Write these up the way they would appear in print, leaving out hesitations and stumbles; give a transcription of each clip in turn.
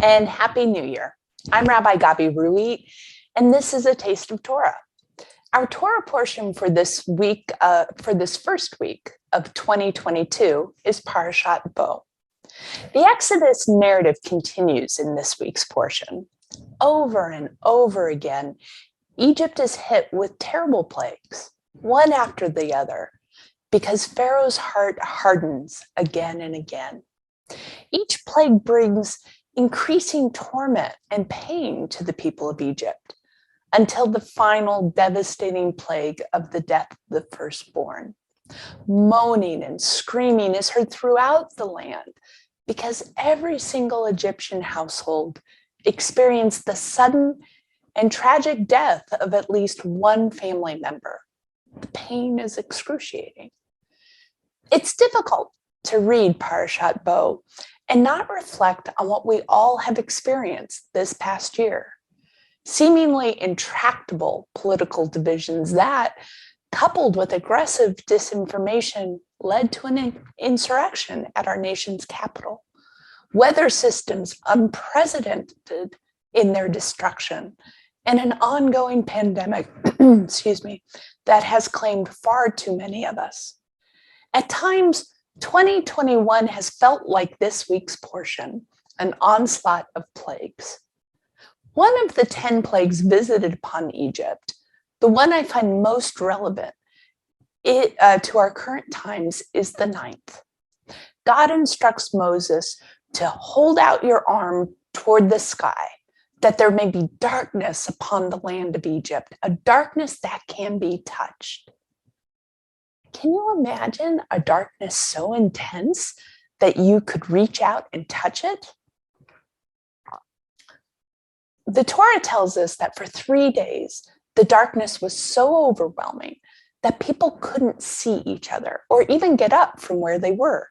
and Happy New Year. I'm Rabbi Gavi Ruit, and this is a Taste of Torah. Our Torah portion for this week, for this first week of 2022, is Parashat Bo. The Exodus narrative continues in this week's portion. Over and over again, Egypt is hit with terrible plagues, one after the other, because Pharaoh's heart hardens again and again. Each plague brings increasing torment and pain to the people of Egypt until the final devastating plague of the death of the firstborn. Moaning and screaming is heard throughout the land because every single Egyptian household experienced the sudden and tragic death of at least one family member. The pain is excruciating. It's difficult to read Parashat Bo and not reflect on what we all have experienced this past year. Seemingly intractable political divisions that, coupled with aggressive disinformation, led to an insurrection at our nation's capital. Weather systems unprecedented in their destruction, and an ongoing pandemic, that has claimed far too many of us. At times, 2021 has felt like this week's portion, an onslaught of plagues. One of the 10 plagues visited upon Egypt, the one I find most relevant to our current times, is the ninth. God instructs Moses to hold out your arm toward the sky, that there may be darkness upon the land of Egypt, a darkness that can be touched. Can you imagine a darkness so intense that you could reach out and touch it? The Torah tells us that for 3 days, the darkness was so overwhelming that people couldn't see each other or even get up from where they were.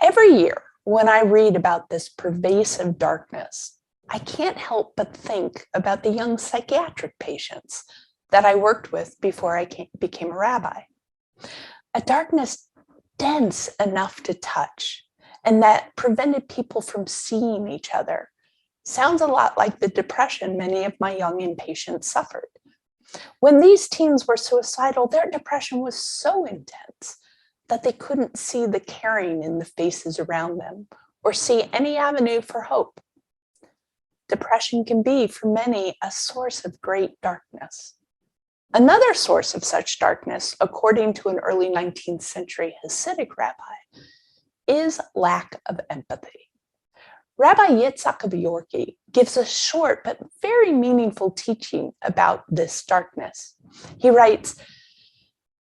Every year, when I read about this pervasive darkness, I can't help but think about the young psychiatric patients that I worked with before I became a rabbi. A darkness dense enough to touch and that prevented people from seeing each other. Sounds a lot like the depression many of my young inpatients suffered. When these teens were suicidal, their depression was so intense that they couldn't see the caring in the faces around them or see any avenue for hope. Depression can be, for many, a source of great darkness. Another source of such darkness, according to an early 19th century Hasidic rabbi, is lack of empathy. Rabbi Yitzchak of Yorki gives a short but very meaningful teaching about this darkness. He writes,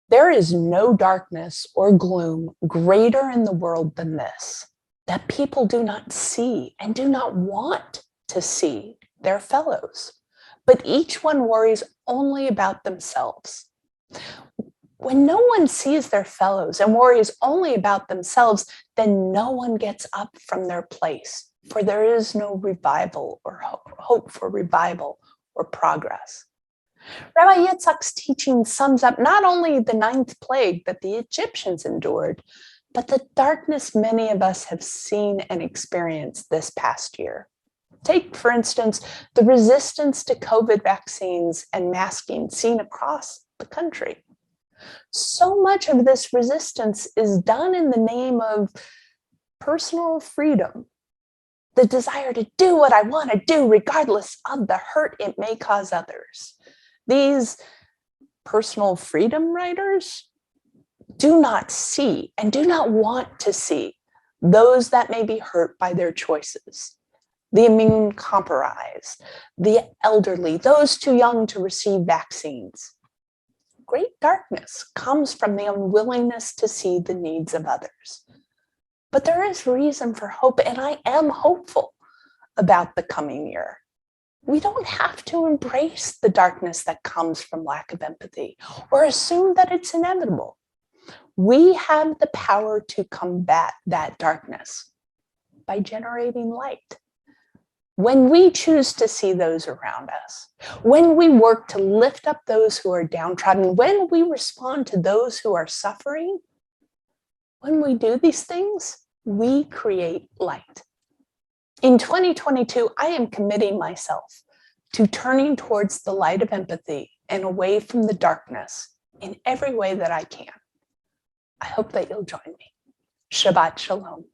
"There is no darkness or gloom greater in the world than this, that people do not see and do not want to see their fellows, but each one worries only about themselves." When no one sees their fellows and worries only about themselves, then no one gets up from their place, for there is no revival or hope for revival or progress. Rabbi Yitzchak's teaching sums up not only the ninth plague that the Egyptians endured, but the darkness many of us have seen and experienced this past year. Take, for instance, the resistance to COVID vaccines and masking seen across the country. So much of this resistance is done in the name of personal freedom, the desire to do what I want to do regardless of the hurt it may cause others. These personal freedom writers do not see and do not want to see those that may be hurt by their choices. The immune compromised, the elderly, those too young to receive vaccines. Great darkness comes from the unwillingness to see the needs of others. But there is reason for hope, and I am hopeful about the coming year. We don't have to embrace the darkness that comes from lack of empathy or assume that it's inevitable. We have the power to combat that darkness by generating light. When we choose to see those around us, when we work to lift up those who are downtrodden, when we respond to those who are suffering, when we do these things, we create light. In 2022, I am committing myself to turning towards the light of empathy and away from the darkness in every way that I can. I hope that you'll join me. Shabbat Shalom.